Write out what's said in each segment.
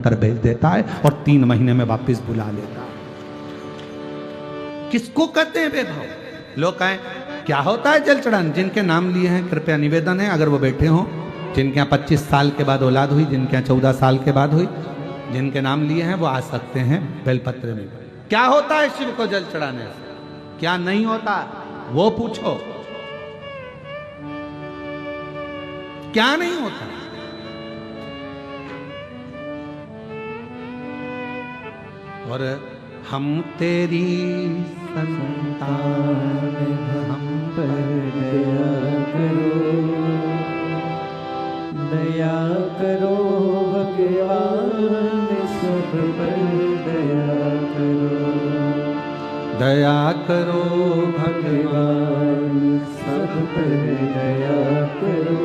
कर भेज देता है और 3 महीने में वापस बुला लेता है। किसको कहते हैं वैभव? लोग कहें क्या होता है जल चढ़ान? जिनके नाम लिए हैं कृपया निवेदन है, अगर वो बैठे हों, जिनके यहाँ 25 साल के बाद औलाद हुई, जिनके यहाँ 14 साल के बाद हुई, जिनके नाम लिए हैं वो आ सकते हैं बेलपत्र में। क्या होता है शिव को जल चढ़ाने से, क्या नहीं होता वो पूछो। क्या नहीं होता? और हम तेरी संतान, हम पर दया करो भगवान, सब पर दया करो। दया करो भगवान, सब पर दया करो।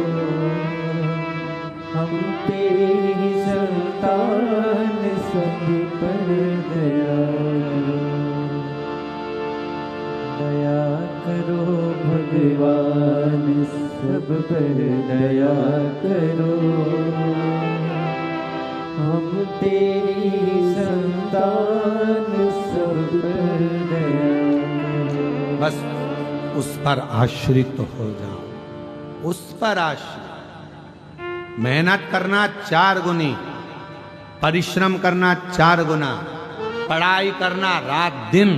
हम तेरी संतान, सब पर दया करो। दया करो भगवान, सब पर दया करो। हम तेरी संतान, सब पर दया करो। बस उस पर आश्रित हो जाओ, उस पर आश्रित। मेहनत करना 4 गुनी, परिश्रम करना 4 गुना, पढ़ाई करना रात दिन,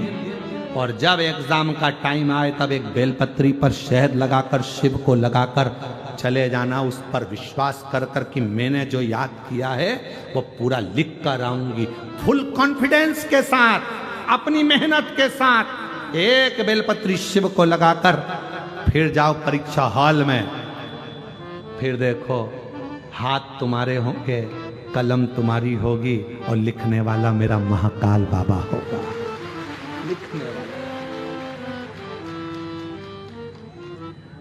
और जब एग्जाम का टाइम आए तब एक बेलपत्री पर शहद लगाकर शिव को लगाकर चले जाना, उस पर विश्वास कर कर कि मैंने जो याद किया है वो पूरा लिख कर आऊंगी। फुल कॉन्फिडेंस के साथ, अपनी मेहनत के साथ एक बेलपत्री शिव को लगाकर फिर जाओ परीक्षा हॉल में। फिर देखो हाथ तुम्हारे होंगे, कलम तुम्हारी होगी और लिखने वाला मेरा महाकाल बाबा होगा। लिखने वाला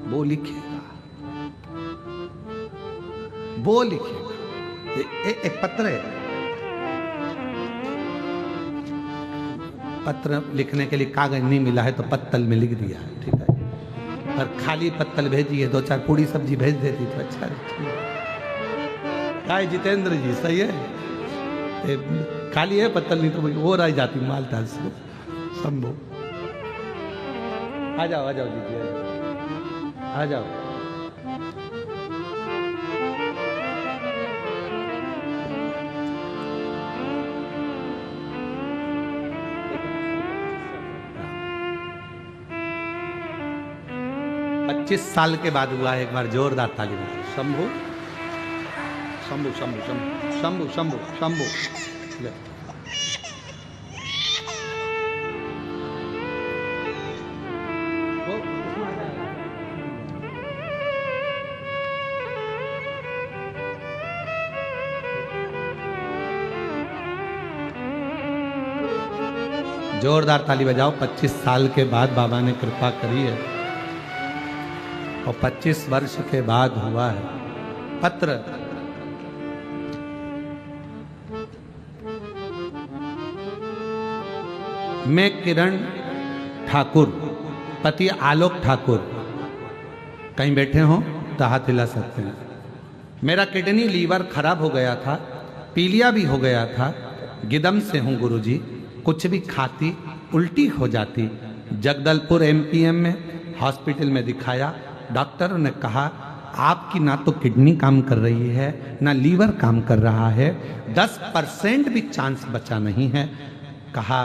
वो लिखेगा, वो लिखेगा। एक पत्र है, पत्र लिखने के लिए कागज नहीं मिला है तो पत्तल में लिख दिया, ठीक है। पर खाली पत्तल भेजिए, 2-4 पूड़ी सब्जी भेज देती तो अच्छा है। क्या है जितेंद्र जी, सही है? खाली है पत्तल, नहीं तो वो रह जाती मालताल से। शंभू आ जाओ, आ जाओ दीजिए, आ जाओ। पच्चीस साल के बाद हुआ है, एक बार जोरदार ताली बजाओ। शंभू शंभू शंभू शंभू शंभू शंभू शंभू। जोरदार ताली बजाओ। 25 साल के बाद बाबा ने कृपा करी है और 25 वर्ष के बाद हुआ है। पत्र मैं किरण ठाकुर, पति आलोक ठाकुर, कहीं बैठे हो तो हाथ हिला सकते हैं। मेरा किडनी लीवर खराब हो गया था, पीलिया भी हो गया था। गिदम से हूँ गुरुजी, कुछ भी खाती उल्टी हो जाती। जगदलपुर एमपीएम में हॉस्पिटल में दिखाया, डॉक्टरों ने कहा आपकी ना तो किडनी काम कर रही है ना लीवर काम कर रहा है, 10% भी चांस बचा नहीं है। कहा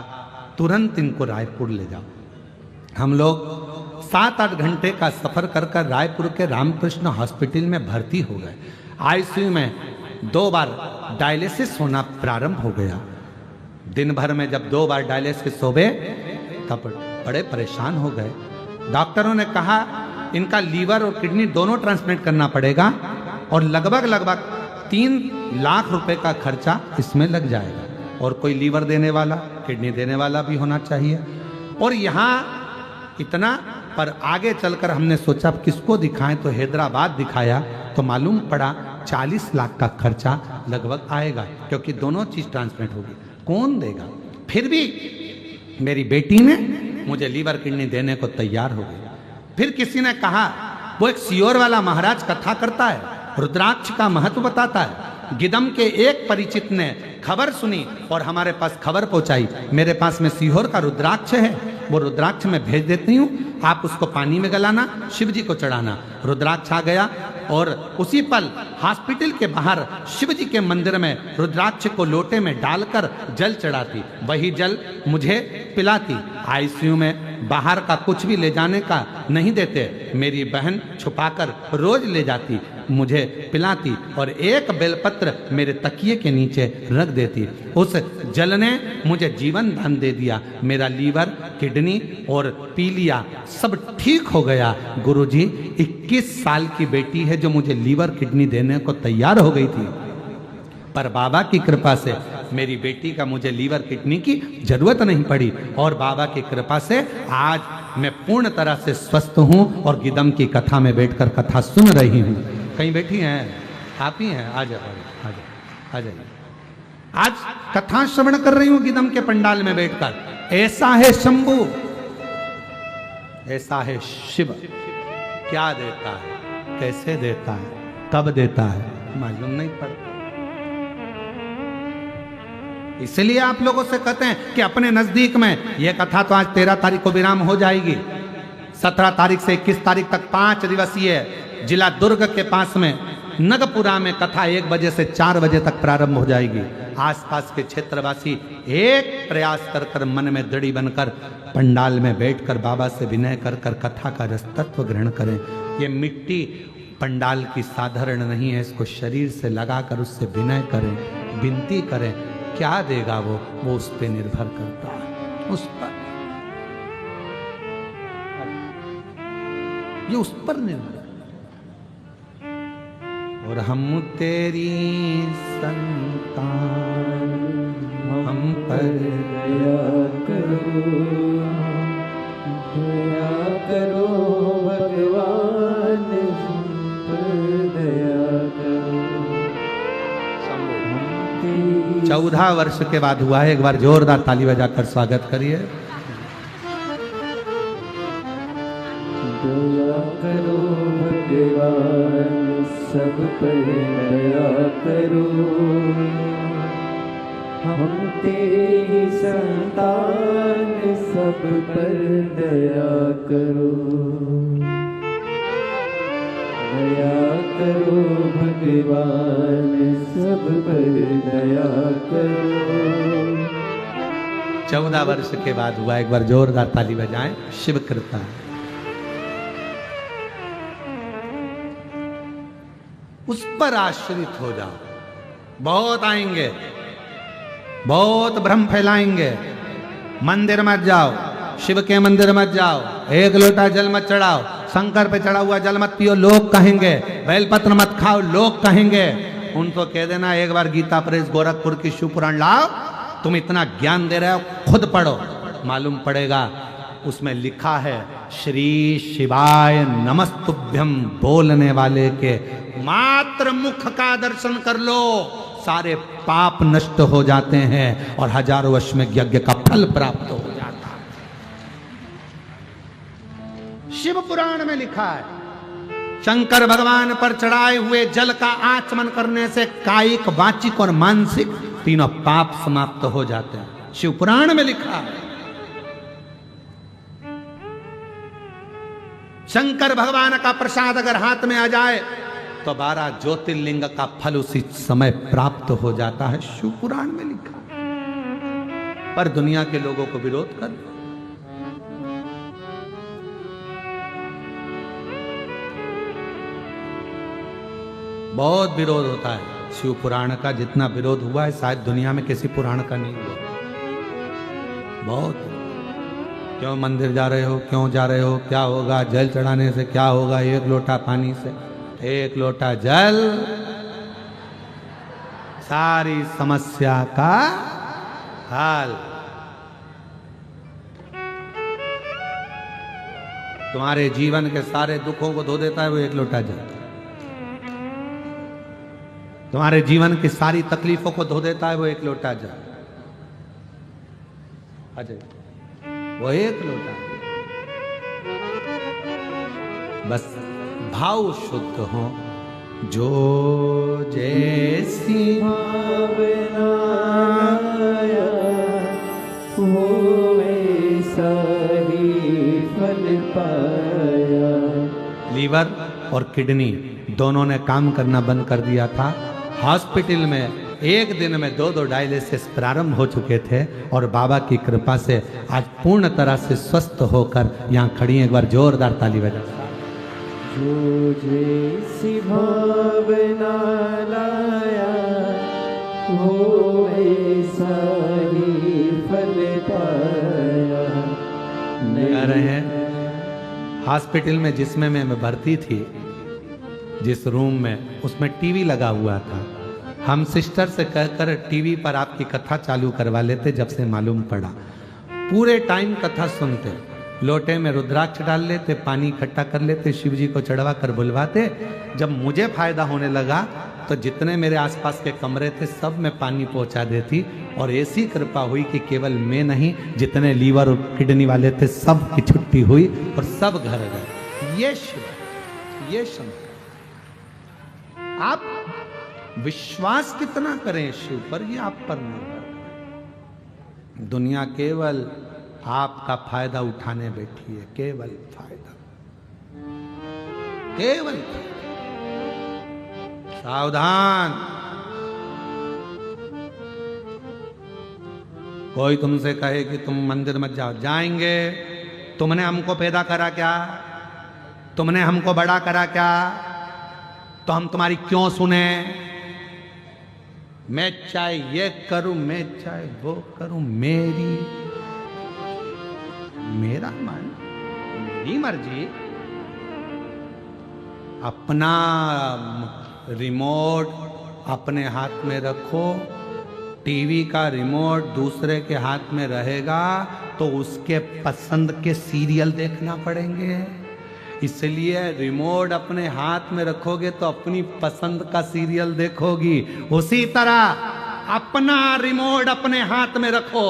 तुरंत इनको रायपुर ले जाओ। हम लोग 7-8 घंटे का सफर कर कर रायपुर के रामकृष्ण हॉस्पिटल में भर्ती हो गए। आईसीयू में 2 बार डायलिसिस होना प्रारंभ हो गया। दिन भर में जब 2 बार डायलिसिस हो गए तब बड़े परेशान हो गए। डॉक्टरों ने कहा इनका लीवर और किडनी दोनों ट्रांसप्लांट करना पड़ेगा और लगभग 3 लाख रुपए का खर्चा इसमें लग जाएगा, और कोई लीवर देने वाला किडनी देने वाला भी होना चाहिए। और यहाँ इतना, पर आगे चलकर हमने सोचा किसको दिखाएं, तो हैदराबाद दिखाया तो मालूम पड़ा 40 लाख का खर्चा लगभग आएगा, क्योंकि दोनों चीज ट्रांसप्लांट होगी। कौन देगा? फिर भी मेरी बेटी ने मुझे लीवर किडनी देने को तैयार हो गई। फिर किसी ने कहा वो एक सियोर वाला महाराज कथा करता है, रुद्राक्ष का महत्व बताता है, गिदम के एक परिचित ने खबर सुनी और हमारे पास खबर पहुंचाई, मेरे पास में सीहोर का रुद्राक्ष है, वो रुद्राक्ष मैं भेज देती हूँ, आप उसको पानी में गलाना, शिव जी को चढ़ाना। रुद्राक्ष आ गया और उसी पल हॉस्पिटल के बाहर शिव जी के मंदिर में रुद्राक्ष को लोटे में डालकर जल चढ़ाती, वही जल मुझे पिलाती। आईसीयू में बाहर का कुछ भी ले जाने का नहीं देते, मेरी बहन छुपाकर रोज ले जाती, मुझे पिलाती और एक बेलपत्र मेरे तकिए के नीचे रख देती। उस जल ने मुझे जीवन दान दे दिया, मेरा लीवर, किडनी और पीलिया सब ठीक हो गया। गुरुजी 21 साल की बेटी है जो मुझे लीवर किडनी देने को तैयार हो गई थी, पर बाबा की कृपा से मेरी बेटी का मुझे लीवर किडनी की जरूरत नहीं पड़ी और बाबा की कृपा से आज मैं पूर्ण तरह से स्वस्थ हूं और गिदम की कथा में बैठकर कथा सुन रही हूं। कहीं बैठी हैं आप ही हैं, आ जाओ आ जाइए। आज कथा श्रवण कर रही हूं गिदम के पंडाल में बैठकर। ऐसा है शंभू, ऐसा है शिव, क्या देता है, कैसे देता है, कब देता है मालूम नहीं पड़ता। इसलिए आप लोगों से कहते हैं कि अपने नजदीक में यह कथा तो आज 13 तारीख को विराम हो जाएगी, 17 तारीख से 21 तारीख तक 5 दिवसीय जिला दुर्ग के पास में नगपुरा में कथा 1 बजे से 4 बजे तक प्रारंभ हो जाएगी। आसपास के क्षेत्रवासी एक प्रयास कर कर मन में दृढ़ बनकर पंडाल में बैठकर बाबा से विनय कर कर कथा का रसतत्व ग्रहण करें। ये मिट्टी पंडाल की साधारण नहीं है, इसको शरीर से लगाकर उससे विनय करें, विनती करें। क्या देगा वो उस पर निर्भर करता है, उस पर, ये उस पर निर्भर। और हम तेरी संतान, हम पर दया करो, दया करो भगवान, हम पर दया करो। 14 वर्ष के बाद हुआ है, एक बार जोरदार ताली बजाकर स्वागत करिए। दया करो भगवान, सब पर दया करो, हम तेरी संतान, सब पर दया करो। दया करो भगवान, सब पर दया करो। 14 वर्ष के बाद हुआ, एक बार जोरदार ताली बजाएं। शिव कृपा। उस पर आश्रित हो जाओ, बहुत आएंगे, बहुत भ्रम फैलाएंगे। मंदिर मत जाओ, शिव के मंदिर मत जाओ, 1 लोटा जल मत चढ़ाओ, शंकर पे चढ़ा हुआ जल मत पियो, लोग कहेंगे। बेलपत्र मत खाओ, लोग कहेंगे। उनको कह देना एक बार गीता प्रेस गोरखपुर की शिव पुराण लाओ, तुम इतना ज्ञान दे रहे हो, खुद पढ़ो, मालूम पड़ेगा। उसमें लिखा है श्री शिवाय नमस्तुभ्यम बोलने वाले के मात्र मुख का दर्शन कर लो, सारे पाप नष्ट हो जाते हैं और हजारों वर्ष में यज्ञ का फल प्राप्त हो जाता है। शिव पुराण में लिखा है शंकर भगवान पर चढ़ाए हुए जल का आचमन करने से कायिक, वाचिक और मानसिक तीनों पाप समाप्त हो जाते हैं। शिव पुराण में लिखा है। शंकर भगवान का प्रसाद अगर हाथ में आ जाए तो 12 ज्योतिर्लिंग का फल उसी समय प्राप्त हो जाता है। शिव पुराण में लिखा। पर दुनिया के लोगों को विरोध कर, बहुत विरोध होता है शिव पुराण का। जितना विरोध हुआ है शायद दुनिया में किसी पुराण का नहीं हुआ। बहुत, क्यों मंदिर जा रहे हो, क्यों जा रहे हो, क्या होगा, जल चढ़ाने से क्या होगा, 1 लोटा पानी से, 1 लोटा जल सारी समस्या का हल। तुम्हारे जीवन के सारे दुखों को धो देता है वो 1 लोटा जल। तुम्हारे जीवन की सारी तकलीफों को धो देता है वो 1 लोटा जल। अजय, वो 1 लोटा। बस भाव शुद्ध हो, जो जैसी भावना लाया वो वैसा ही फल पाया। लीवर और किडनी दोनों ने काम करना बंद कर दिया था। हॉस्पिटल में एक दिन में 2 डायलिसिस प्रारंभ हो चुके थे और बाबा की कृपा से आज पूर्ण तरह से स्वस्थ होकर यहाँ खड़ी हैं। एक बार जोरदार ताली बजा। जो जैसी भावना लाया वो वैसा ही फल पाया। कह रहे हैं हॉस्पिटल में जिसमें मैं भर्ती थी, जिस रूम में, उसमें टीवी लगा हुआ था। हम सिस्टर से कहकर टीवी पर आपकी कथा चालू करवा लेते। जब से मालूम पड़ा पूरे टाइम कथा सुनते, लोटे में रुद्राक्ष डाल लेते, पानी इकट्ठा कर लेते, शिव जी को चढ़वा कर बुलवाते। जब मुझे फायदा होने लगा तो जितने मेरे आसपास के कमरे थे सब में पानी पहुंचा देती और ऐसी कृपा हुई कि केवल मैं नहीं, जितने लीवर और किडनी वाले थे सब की छुट्टी हुई और सब घर गए। ये शिव, ये शंकर। आप विश्वास कितना करें शिव पर, ये आप पर निर्भर है। दुनिया केवल आपका फायदा उठाने बैठी है, केवल फायदा, केवल फायदा। सावधान, कोई तुमसे कहे कि तुम मंदिर मत जाओ, जाएंगे। तुमने हमको पैदा करा क्या? तुमने हमको बड़ा करा क्या? तो हम तुम्हारी क्यों सुने? मैं चाहे ये करूं, मैं चाहे वो करूं, मेरा मन, मेरी मर्जी। अपना रिमोट अपने हाथ में रखो। टीवी का रिमोट दूसरे के हाथ में रहेगा तो उसके पसंद के सीरियल देखना पड़ेंगे। इसलिए रिमोट अपने हाथ में रखोगे तो अपनी पसंद का सीरियल देखोगी। उसी तरह अपना रिमोट अपने हाथ में रखो,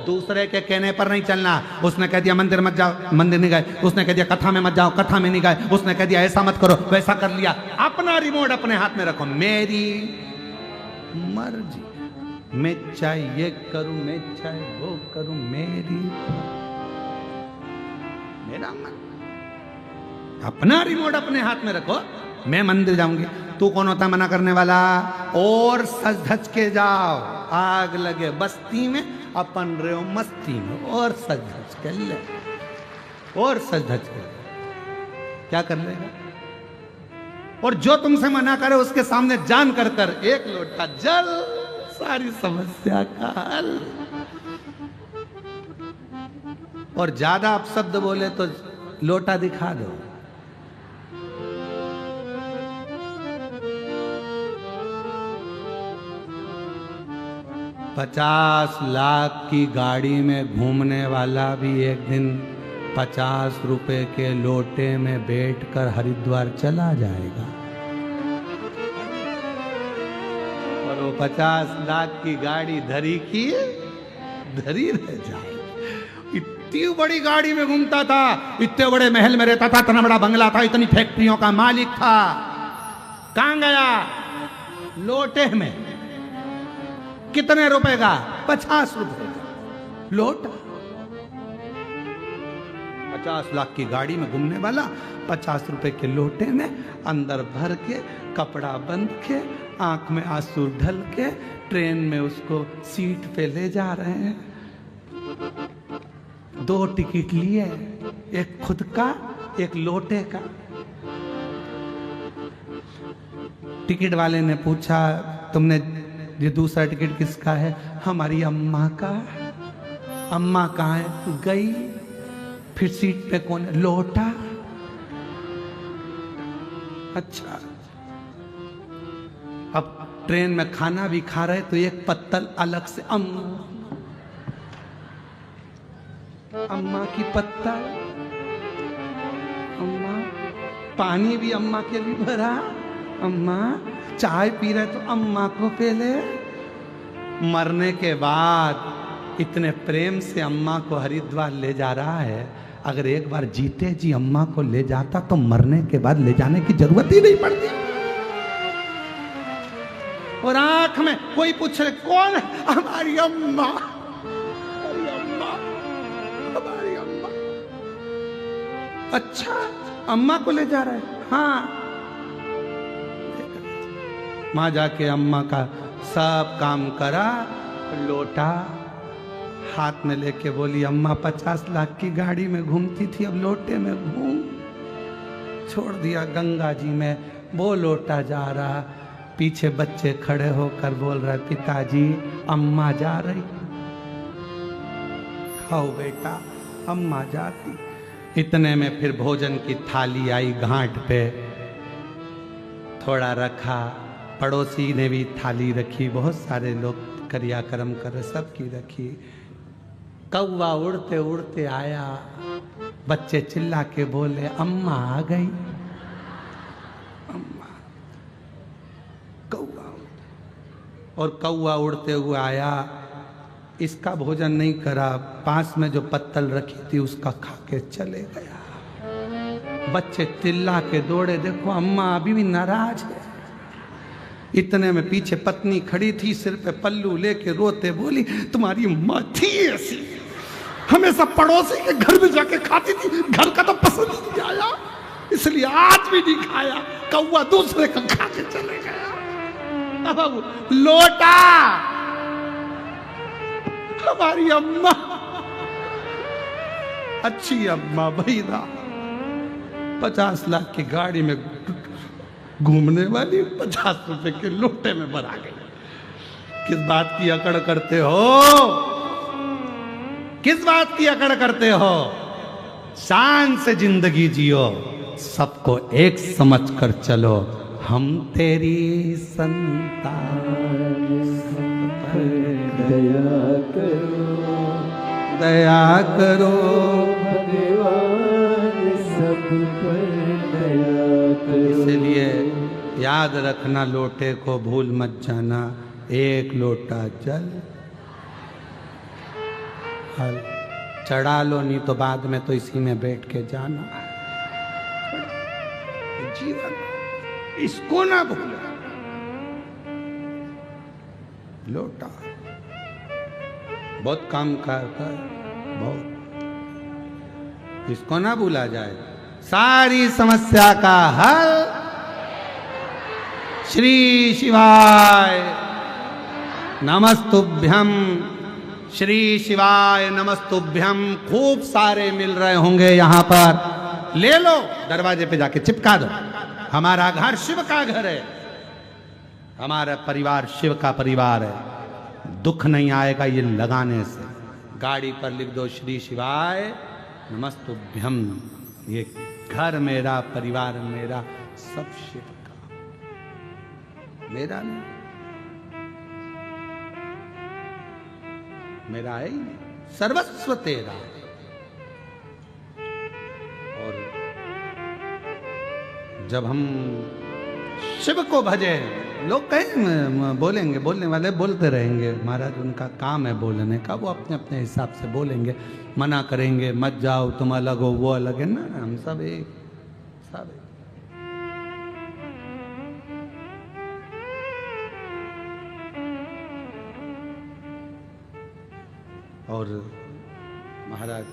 दूसरे के कहने पर नहीं चलना। उसने कह दिया मंदिर मत जाओ, मंदिर नहीं गए। उसने कह दिया कथा में मत जाओ, कथा में नहीं गए। उसने कह दिया ऐसा मत करो, वैसा कर लिया। अपना रिमोट अपने हाथ में रखो। मेरी मर्जी, मैं चाहे ये करूं, मैं चाहे वो करूं, मेरा मन। अपना रिमोट अपने हाथ में रखो। मैं मंदिर जाऊंगी, तू कौन होता मना करने वाला? और सज धज के जाओ, आग लगे बस्ती में, अपन रहो मस्ती में, और सज धज के ले, और सज धज के क्या कर लेगा? और जो तुमसे मना करे उसके सामने जान कर कर एक लोटा जल, सारी समस्या का हल। और ज्यादा आप शब्द बोले तो लोटा दिखा दो। 50 लाख की गाड़ी में घूमने वाला भी एक दिन 50 रुपए के लोटे में बैठकर हरिद्वार चला जाएगा। और वो 50 लाख की गाड़ी धरी की धरी रह जाएगी। इतनी बड़ी गाड़ी में घूमता था, इतने बड़े महल में रहता था, इतना बड़ा बंगला था, इतनी फैक्ट्रियों का मालिक था। कहां गया? लोटे में। कितने रुपए का? 50 रुपए का लोटा। 50 लाख की गाड़ी में घूमने वाला 50 रुपए के लोटे में अंदर भर के, कपड़ा बंद के, आंख में आंसू ढल के, ट्रेन में उसको सीट पे ले जा रहे हैं। 2 टिकट लिए, एक खुद का, एक लोटे का। टिकट वाले ने पूछा, तुमने ये दूसरा टिकट किसका है? हमारी अम्मा का। अम्मा कहाँ है? गई। फिर सीट पे कौन है? लोटा। अच्छा, अब ट्रेन में खाना भी खा रहे तो एक पत्तल अलग से अम्मा की पत्तल, अम्मा। पानी भी अम्मा के लिए भरा, अम्मा। चाय पी रहे तो अम्मा को पहले। मरने के बाद इतने प्रेम से अम्मा को हरिद्वार ले जा रहा है। अगर एक बार जीते जी अम्मा को ले जाता तो मरने के बाद ले जाने की जरूरत ही नहीं पड़ती। और आंख में कोई पूछ रहे कौन है? हमारी अम्मा, हमारी अम्मा, हमारी अम्मा। अच्छा, अम्मा को ले जा रहा है? हाँ। वहां जाके अम्मा का सब काम करा, लोटा हाथ में लेके बोली, अम्मा 50 लाख की गाड़ी में घूमती थी, अब लोटे में घूम। छोड़ दिया गंगा जी में, वो लोटा जा रहा, पीछे बच्चे खड़े होकर बोल रहे, पिताजी अम्मा जा रही। खाओ बेटा, अम्मा जाती। इतने में फिर भोजन की थाली आई घाट पे, थोड़ा रखा, पड़ोसी ने भी थाली रखी, बहुत सारे लोग क्रियाक्रम कर सबकी रखी। कौवा उड़ते उड़ते आया, बच्चे चिल्ला के बोले, अम्मा आ गई। अम्मा, कौवा, और कौवा उड़ते हुए आया, इसका भोजन नहीं करा, पास में जो पत्तल रखी थी उसका खा के चले गया। बच्चे चिल्ला के दौड़े, देखो अम्मा अभी भी नाराज है। इतने में पीछे पत्नी खड़ी थी, सिर पे पल्लू लेके रोते बोली, तुम्हारी माँ थी ऐसी, हमेशा पड़ोसी के घर में जाके खाती थी, घर का तो पसंद नहीं आया, इसलिए आज भी नहीं खाया। कौवा दूसरे का खा के चले गया। अब लोटा हमारी अम्मा, अच्छी अम्मा भैया, 50 लाख की गाड़ी में घूमने वाली 50 रुपए के लोटे में भरा गई। किस बात की अकड़ करते हो? किस बात की अकड़ करते हो? शान से जिंदगी जियो, सबको एक समझ कर चलो, हम तेरी संतान। दया करो, दया करो भगवान सब पर दया करो। इसलिए याद रखना, लोटे को भूल मत जाना, एक लोटा जल हल चढ़ा लो, नहीं तो बाद में तो इसी में बैठ के जाना। जीवन इसको ना भूलो, लोटा बहुत काम करता है, बहुत, इसको ना भूला जाए। सारी समस्या का हल श्री शिवाय नमस्तुभ्यम, श्री शिवाय नमस्तुभ्यम। खूब सारे मिल रहे होंगे यहाँ पर, ले लो, दरवाजे पे जाके चिपका दो। हमारा घर शिव का घर है, हमारा परिवार शिव का परिवार है। दुख नहीं आएगा ये लगाने से। गाड़ी पर लिख दो श्री शिवाय नमस्तुभ्यम। ये घर मेरा, परिवार मेरा, सब शिव का, मेरा नहीं, मेरा है ही नहीं, सर्वस्व तेरा। और जब हम शिव को भजे, लोग कहें बोलेंगे, बोलने वाले बोलते रहेंगे, महाराज उनका काम है बोलने का, वो अपने अपने हिसाब से बोलेंगे, मना करेंगे मत जाओ तुम अलग हो वो अलग है ना, हम सब एक, सब एक। और महाराज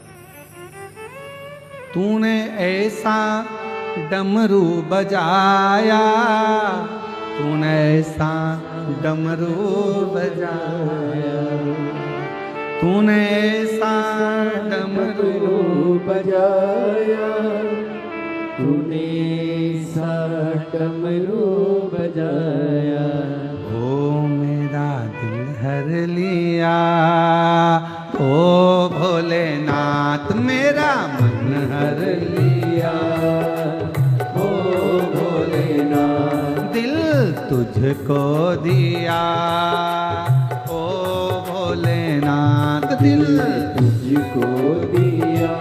तूने ऐसा डमरू बजाया, तूने ऐसा डमरू बजाया, तूने ऐसा डमरू बजाया, तूने सा डमरू बजाया, ओ मेरा दिल हर लिया, ओ भोलेनाथ मेरा मन हर लिया, ओ भोलेनाथ दिल तुझको दिया, ओ भोलेनाथ दिल तुझको दिया,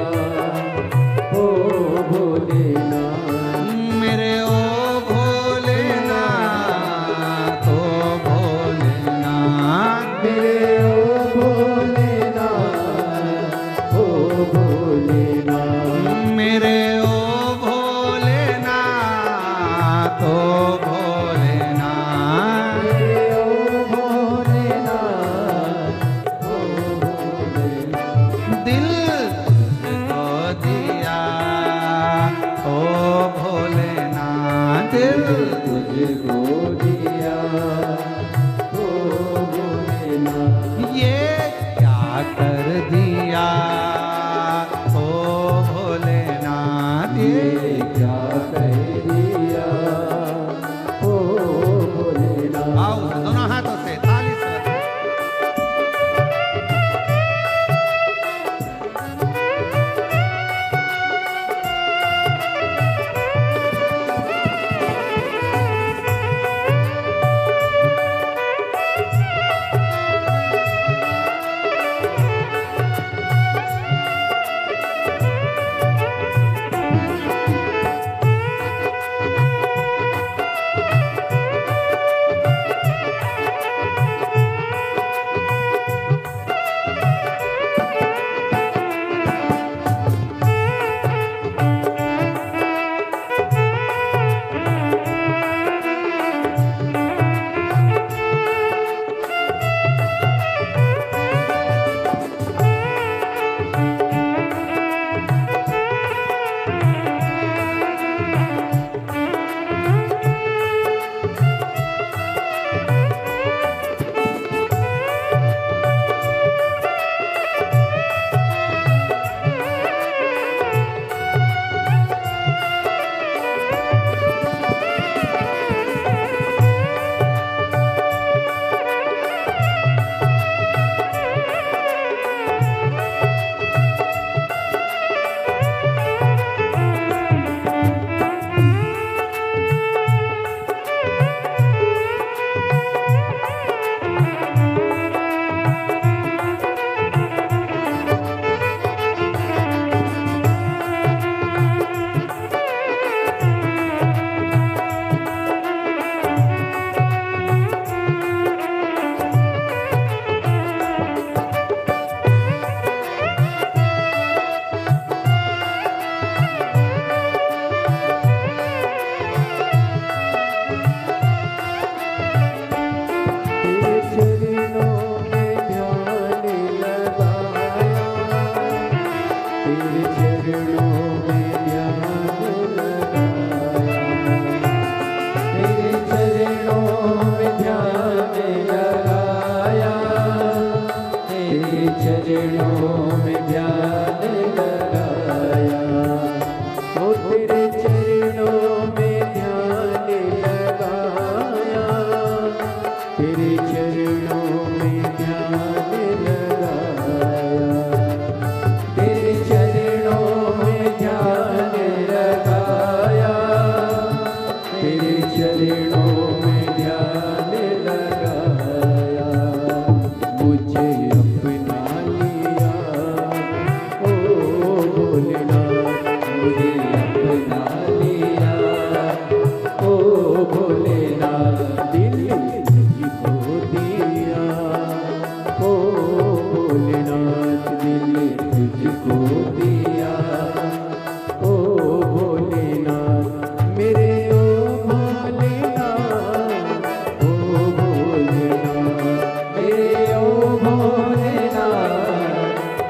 ओ भोलेनाथ मेरे ओ भोलेनाथ, ओ भोलेनाथ मेरे ओ भोलेनाथ, ओ भोलेनाथ मेरे ओ भोलेनाथ, ओ भोलेनाथ मेरे ओ चरणों में ध्यान लगाया, ओ तेरे चरणों में ध्यान लगाया, तेरे चरणों में ध्यान लगाया, तेरे चरणों में ध्यान लगाया, तेरे चरणों में ध्यान लगाया, मुझे अपना लिया ओ भोलेनाथ, मुझे अपना लिया ओ भोलेनाथ, दिल तुझको दिया ओ भोलेनाथ, दिल तुझको दिया ओ भोलेनाथ, मेरे ओ भोलेनाथ, ओ भोलेनाथ, मेरे ओ भोलेनाथ,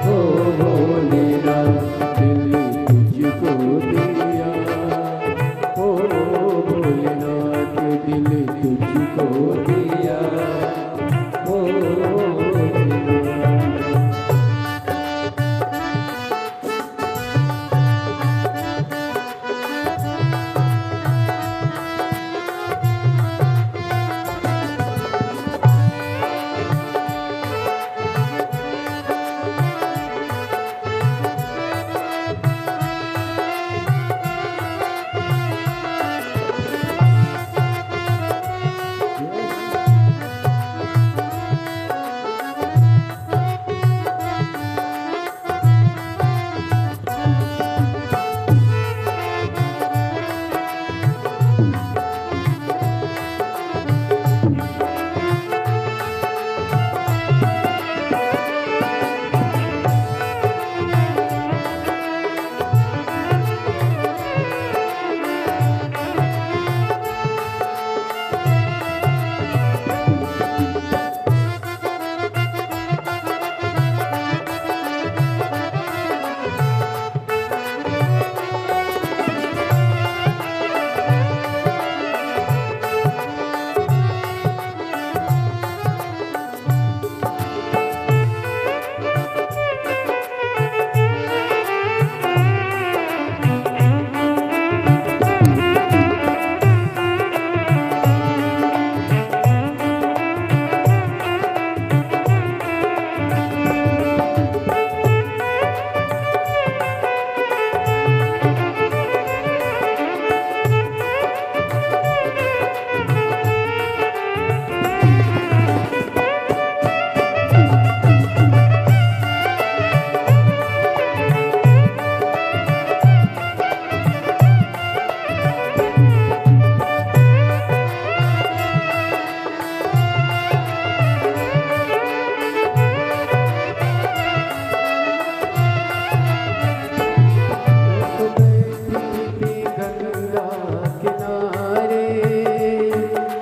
ओ भोलेनाथ, दिल तुझको दिया ओ भोलेनाथ, दिल तुझको दिया ओ भोलेनाथ।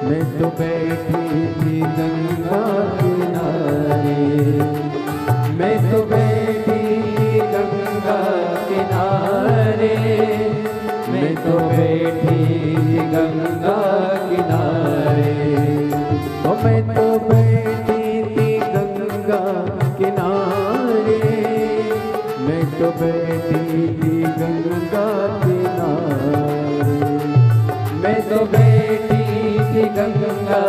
मैं तो बैठी थी गंगा किनारे, मैं तो बैठी थी गंगा किनारे, मैं तो बैठी थी गंगा किनारे, ओ मैं तो बैठी थी गंगा किनारे, मैं तो बैठी थी गंगा किनारे, मैं तो बैठी थी गंगा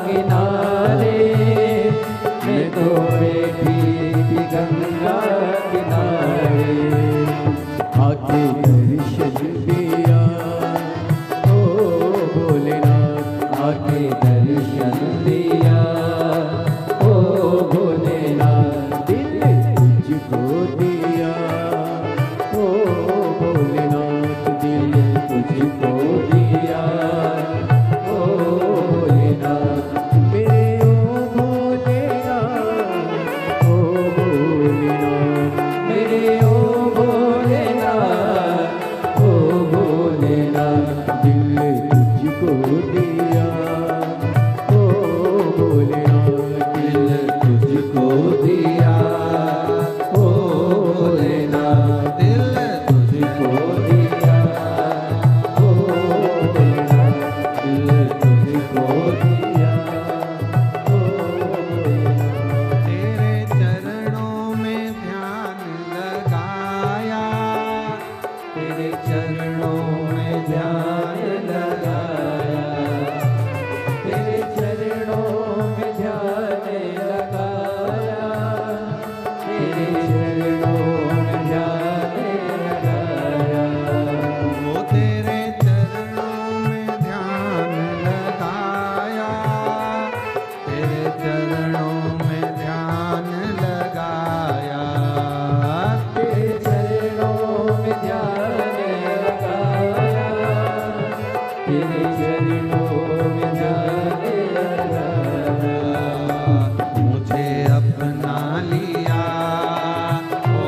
किनारे, मैं तो बैठी थी गंगा किनारे, आके दर्शन दिया ओ भोलेनाथ, आके दर्शन दिया ओ भोलेनाथ, दिल लिया। ओ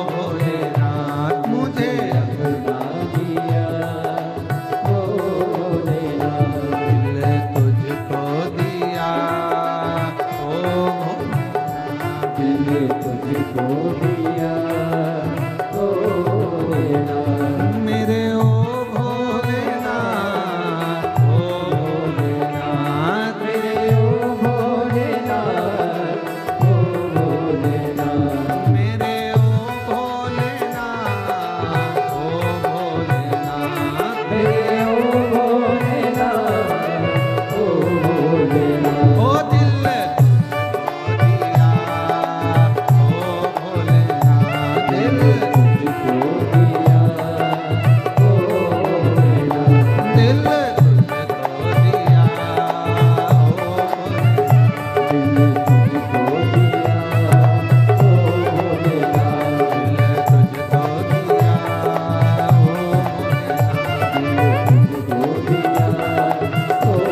भोलेनाथ मुझे अपना लिया, ओ भोलेनाथ। दिल तुझको दिया। ओ भोलेनाथ दिल तुझको दिया, ओ भोलेनाथ। मेरे ओ भोलेनाथ, ओ भोलेनाथ मेरे ओ भोलेनाथ, ओ भोलेनाथ। मेरे ओ भोलेनाथ, ओ भोलेनाथ मेरे ओ भोलेनाथ, ओ भोलेनाथ। ओ दिल तुझको दिया। ओ भोलेनाथ दिल तुझको दिया, ओ भोलेनाथ। दिल तुझको दिया। ओ भोलेनाथ दिल तुझको दिया, ओ भोलेनाथ। दिल तुझको दिया। ओ भोलेनाथ दिल तुझको दिया, ओ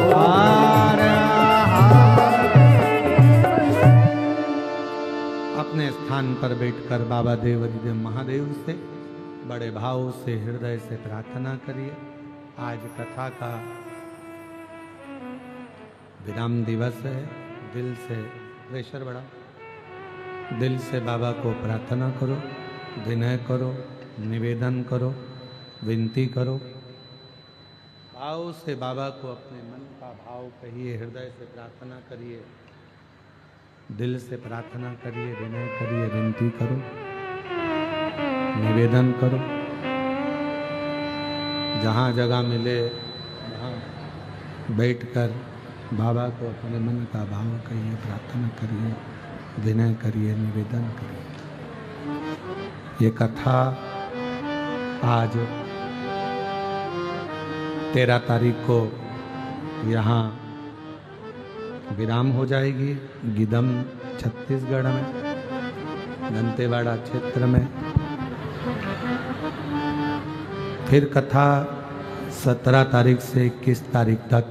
अपने स्थान पर बैठकर बाबा देवाधिदेव महादेव से बड़े भाव से हृदय से प्रार्थना करिए। आज कथा का विराम दिवस है। दिल से प्रेशर बढ़ा, दिल से बाबा को प्रार्थना करो, विनय करो, निवेदन करो, विनती करो। भाव से बाबा को अपने मन का भाव कहिए, हृदय से प्रार्थना करिए, दिल से प्रार्थना करिए, विनय करिए, विनती करो, निवेदन करो। जहाँ जगह मिले वहाँ बैठकर बाबा को अपने मन का भाव कहिए, प्रार्थना करिए, विनय करिए, निवेदन करिए। ये कथा आज 13 तारीख को यहाँ विराम हो जाएगी। गिदम छत्तीसगढ़ में, दंतेवाड़ा क्षेत्र में। फिर कथा 17 तारीख से 21 तारीख तक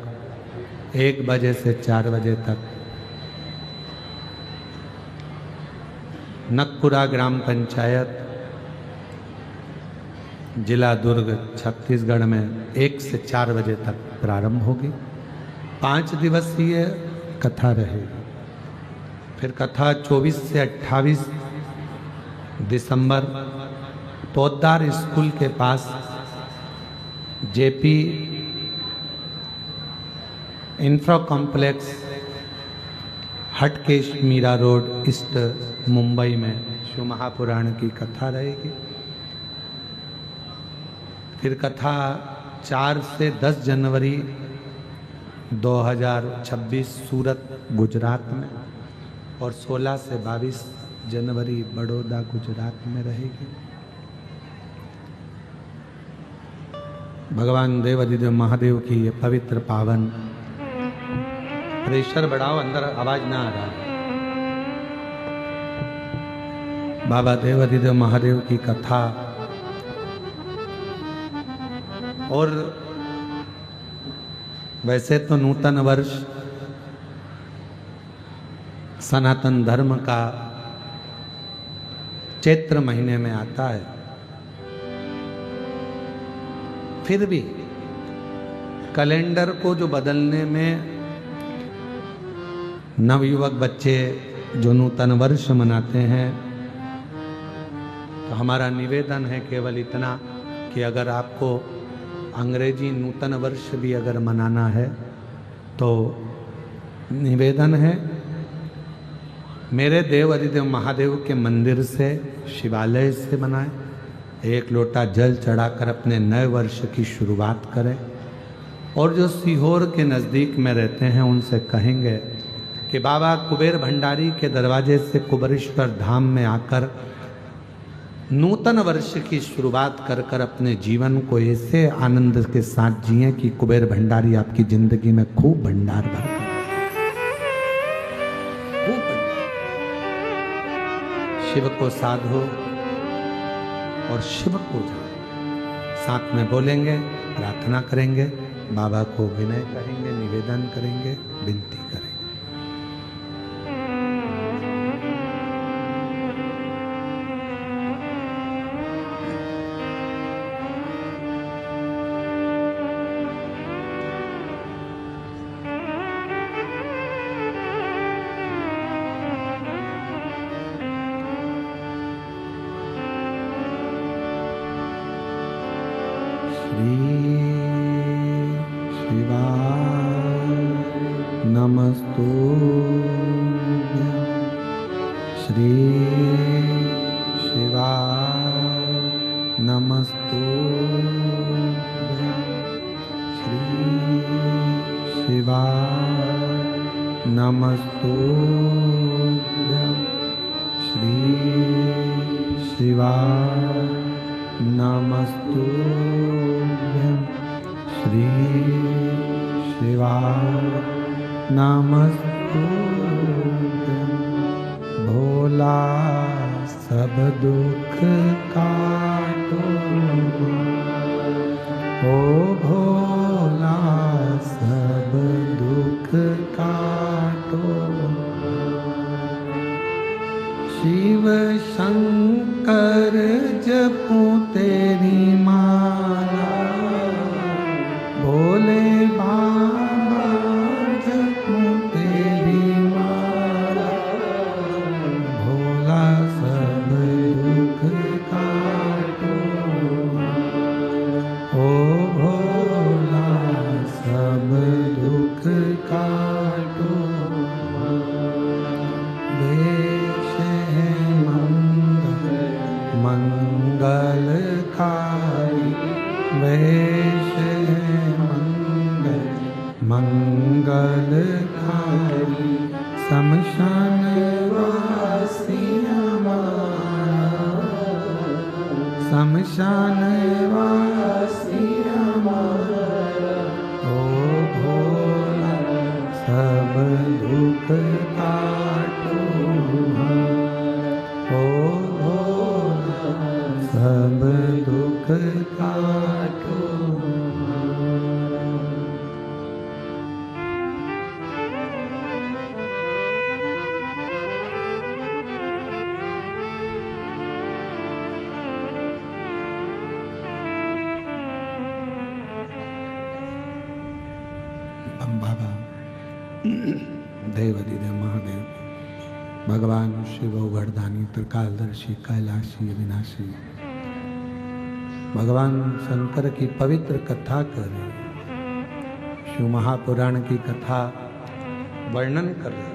1 बजे से 4 बजे तक नकपुरा ग्राम पंचायत, जिला दुर्ग, छत्तीसगढ़ में 1 से 4 बजे तक प्रारंभ होगी। 5 दिवसीय कथा रहेगी। फिर कथा 24 से 28 दिसंबर पोद्दार स्कूल के पास JP infra complex, Hatkesh Mira road east, Mumbai में शिव महापुराण की कथा रहेगी। फिर कथा 4 से 10 जनवरी 2026 सूरत, गुजरात में, और 16 से 22 जनवरी बड़ौदा, गुजरात में रहेगी। भगवान देवाधिदेव महादेव की ये पवित्र पावन, प्रेशर बढ़ाओ, अंदर आवाज ना आ रहा है। बाबा देवाधिदेव महादेव की कथा और वैसे तो नूतन वर्ष सनातन धर्म का चैत्र महीने में आता है, फिर भी कैलेंडर को जो बदलने में नवयुवक बच्चे जो नूतन वर्ष मनाते हैं, तो हमारा निवेदन है केवल इतना कि अगर आपको अंग्रेजी नूतन वर्ष भी अगर मनाना है तो निवेदन है मेरे देव अधिदेव महादेव के मंदिर से, शिवालय से मनाएं। 1 लोटा जल चढ़ाकर अपने नए वर्ष की शुरुआत करें। और जो सीहोर के नज़दीक में रहते हैं उनसे कहेंगे कि बाबा कुबेर भंडारी के दरवाजे से कुबेरेश्वर धाम में आकर नूतन वर्ष की शुरुआत कर कर अपने जीवन को ऐसे आनंद के साथ जिए कि कुबेर भंडारी आपकी जिंदगी में खूब भंडार भर दें। खूब भंडार। शिव को साधो और शिव को जानो। साथ में बोलेंगे, प्रार्थना करेंगे, बाबा को विनय करेंगे, निवेदन करेंगे, विनती करेंगे। शिवाय नमस्तुभ्यं श्री शिवाय नमस्तुभ्यं श्री शिवाय नमस्तुभ्यं श्री शिवाय नमस्तुभ्यं भोला सब दुख काटो ओ भोला सब दुख काटो शिव शंकर जपूं तेरी माला भोले बाबा जपूं तेरी माला भोला सब दुख काटो ओ भोला सब दुख काटो वेश है मंगलकारी वेश है मंगलकारी शमशान वासी हमारा शमशान वासी हमारा ओ भोला सब दुख काटो ओ भोला सब दुख काटो बाबा देवादिदेव महादेव भगवान शिव गर्दानी त्रिकालदर्शी कैलाशी अविनाशी भगवान शंकर की पवित्र कथा कर रहे हैं। शिव महापुराण की कथा वर्णन कर रहे हैं।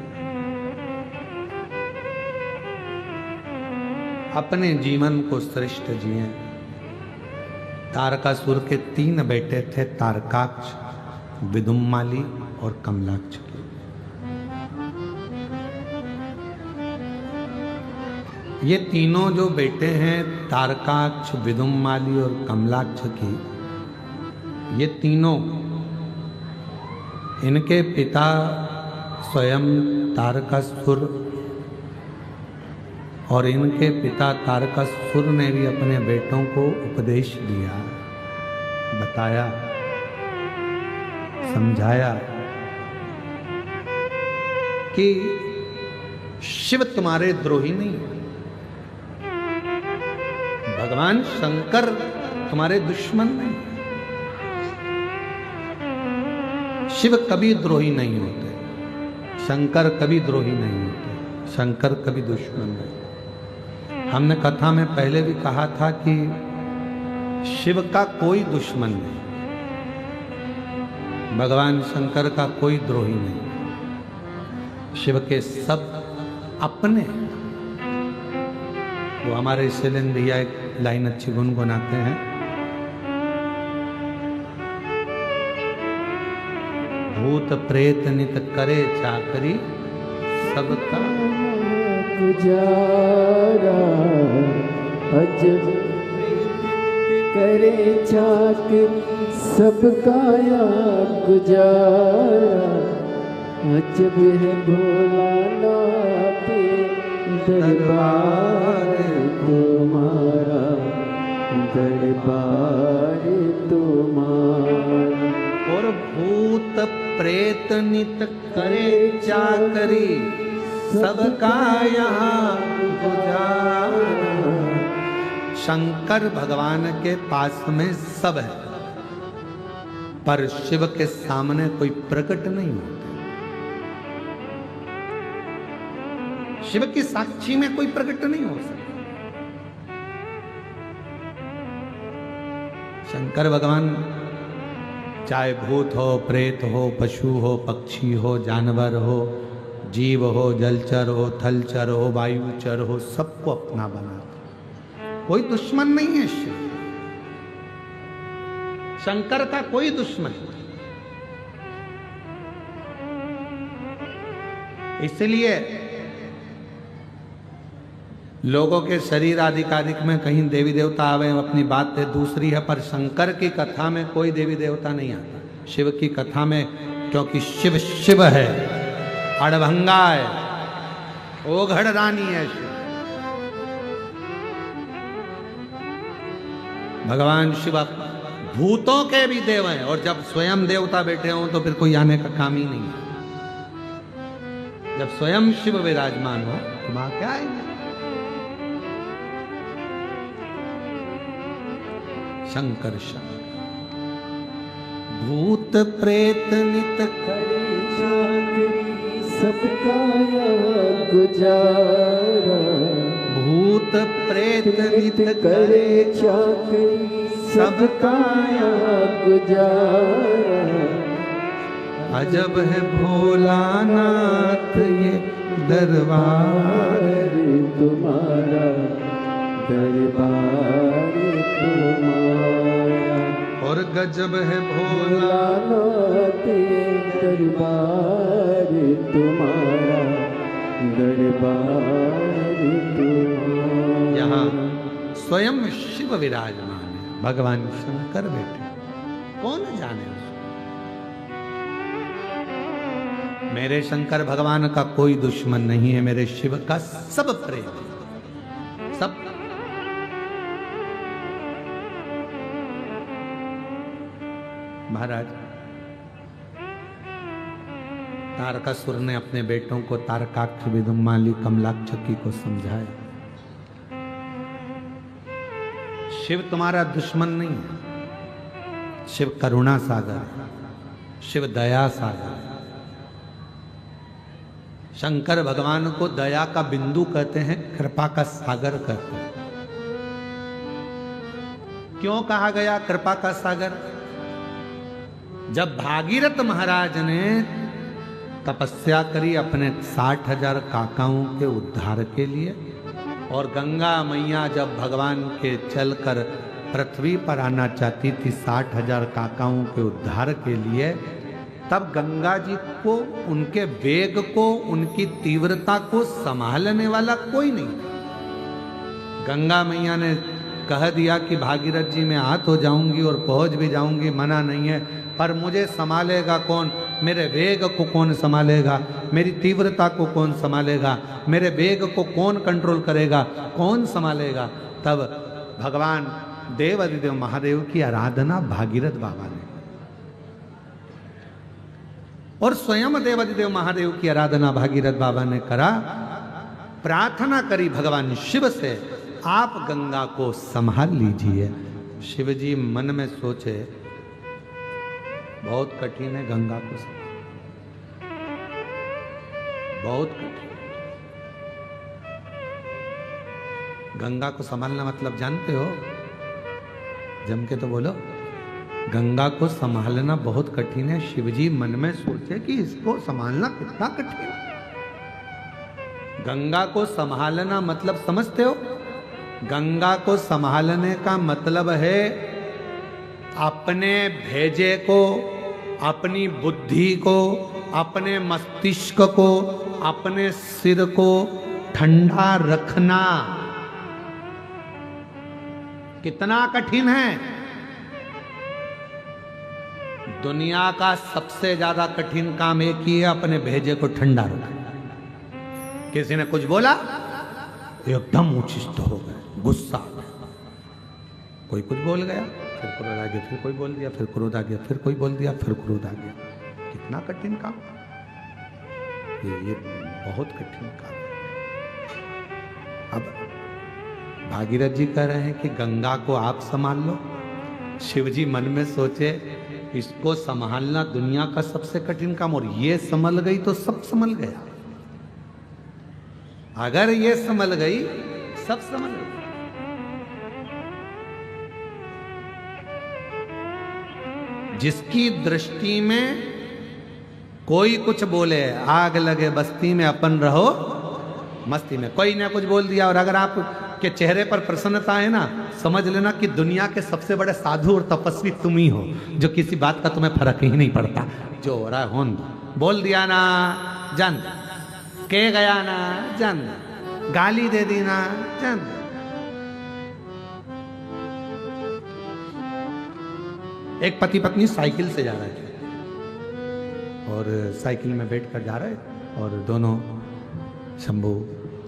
अपने जीवन को श्रेष्ठ जिए। तारकासुर के 3 बेटे थे, तारकाक्ष, विदुम्माली और कमलाक्ष के। ये तीनों जो बेटे हैं तारकाक्ष, विदुम्माली और कमलाक्ष की, ये तीनों इनके पिता स्वयं तारकासुर और इनके पिता तारकासुर ने भी अपने बेटों को उपदेश दिया, बताया, समझाया कि शिव तुम्हारे द्रोही नहीं, भगवान शंकर तुम्हारे दुश्मन नहीं। शिव कभी द्रोही नहीं होते, शंकर कभी द्रोही नहीं होते, शंकर कभी दुश्मन नहीं। हमने कथा में पहले भी कहा था कि शिव का कोई दुश्मन नहीं, भगवान शंकर का कोई द्रोही नहीं। शिव के सब अपने। वो हमारे शैलेन भैया एक लाइन अच्छी गुनगुनाते हैं, भूत प्रेत नित करे चाकरी सबका गुजारा अजब करे चाकरी सबका गुजारा अजब है भोला नाथ दरबार तुम्हारा दरबार तुम्हारा। और भूत प्रेत नित करे चाकरी सबका यहाँ गुजारा। शंकर भगवान के पास में सब है, पर शिव के सामने कोई प्रकट नहीं होता। शिव की साक्षी में कोई प्रकट नहीं हो सकता। शंकर भगवान चाहे भूत हो, प्रेत हो, पशु हो, पक्षी हो, जानवर हो, जीव हो, जलचर हो, थलचर हो, वायुचर हो, सबको अपना बनाता। कोई दुश्मन नहीं है शिव, शंकर का कोई दुश्मन नहीं। इसलिए लोगों के शरीर आदिकादिक में कहीं देवी देवता आवे, अपनी बात है दूसरी है, पर शंकर की कथा में कोई देवी देवता नहीं आता। शिव की कथा में, क्योंकि शिव शिव है, अड़भंगा है, ओघड़ रानी है शिव। भगवान शिव भूतों के भी देव हैं, और जब स्वयं देवता बैठे हों तो फिर कोई आने का काम ही नहीं है। जब स्वयं शिव विराजमान हो तो वहां क्या आएंगे। शंकर शंकर भूत प्रेत नित करे चाकरी सबका गुजारा, भूत प्रेत नित करे चाकरी सबका गुजारा। अजब है भोलानाथ ये दरबार तुम्हारा, दरबार तुम्हारा। और गजब है भोला भोलानाथ ये दरबार तुम्हारा, दरबार तुम्हारा। यहाँ स्वयं शिव विराजमान है, भगवान शंकर बैठे, कौन जाने उसको। मेरे शंकर भगवान का कोई दुश्मन नहीं है, मेरे शिव का सब प्रेम, सब। महाराज तारकासुर ने अपने बेटों को तारकाक्ष, विदुमाली, कमलाक्षकी को समझाया, शिव तुम्हारा दुश्मन नहीं है, शिव करुणा सागर है, शिव दया सागर है। शंकर भगवान को दया का बिंदु कहते हैं, कृपा का सागर कहते हैं। क्यों कहा गया कृपा का सागर? जब भागीरथ महाराज ने तपस्या करी अपने 60,000 काकाओं के उद्धार के लिए, और गंगा मैया जब भगवान के चलकर पृथ्वी पर आना चाहती थी 60,000 काकाओं के उद्धार के लिए, तब गंगा जी को, उनके वेग को, उनकी तीव्रता को संभालने वाला कोई नहीं था। गंगा मैया ने कह दिया कि भागीरथ जी मैं हाथ हो जाऊंगी और पहुंच भी जाऊंगी, मना नहीं है, पर मुझे संभालेगा कौन? मेरे वेग को कौन संभालेगा? मेरी तीव्रता को कौन संभालेगा? मेरे वेग को कौन कंट्रोल करेगा? कौन संभालेगा? तब भगवान देवाधिदेव महादेव की आराधना भागीरथ बाबा ने, और स्वयं देवाधिदेव महादेव की आराधना भागीरथ बाबा ने करा। प्रार्थना करी भगवान शिव से, आप गंगा को संभाल लीजिए। शिव जी मन में सोचे बहुत कठिन है गंगा को संभालना, बहुत कठिन। गंगा को संभालना मतलब जानते हो? जम के तो बोलो। गंगा को संभालना बहुत कठिन है। शिवजी मन में सोचे कि इसको संभालना कितना कठिन है। गंगा को संभालना मतलब समझते हो? गंगा को संभालने का मतलब है अपने भेजे को, अपनी बुद्धि को, अपने मस्तिष्क को, अपने सिर को ठंडा रखना। कितना कठिन है। दुनिया का सबसे ज्यादा कठिन काम एक ही है, अपने भेजे को ठंडा रखना। किसी ने कुछ बोला एकदम उच्छिष्ट हो गए, गुस्सा। कोई कुछ बोल गया, फिर क्रोध आ गया, फिर कोई बोल दिया, फिर क्रोध आ गया, फिर कोई बोल दिया, फिर क्रोध आ गया। कितना कठिन काम, ये बहुत कठिन काम। अब भागीरथ जी कह रहे हैं कि गंगा को आप संभाल लो। शिव जी मन में सोचे इसको संभालना दुनिया का सबसे कठिन काम, और ये संभल गई तो सब संभल गया। अगर ये संभल गई सब संभल गई। जिसकी दृष्टि में कोई कुछ बोले, आग लगे बस्ती में, अपन रहो मस्ती में। कोई ने कुछ बोल दिया और अगर आप के चेहरे पर प्रसन्नता है ना, समझ लेना कि दुनिया के सबसे बड़े साधु और तपस्वी तुम ही हो, जो किसी बात का तुम्हें फर्क ही नहीं पड़ता। जो हो रहा है होन दो। बोल दिया ना जान, के गया ना जान, गाली दे दी ना जान। एक पति पत्नी साइकिल से जा रहे थे और साइकिल में बैठ कर जा रहे थे और दोनों शंभू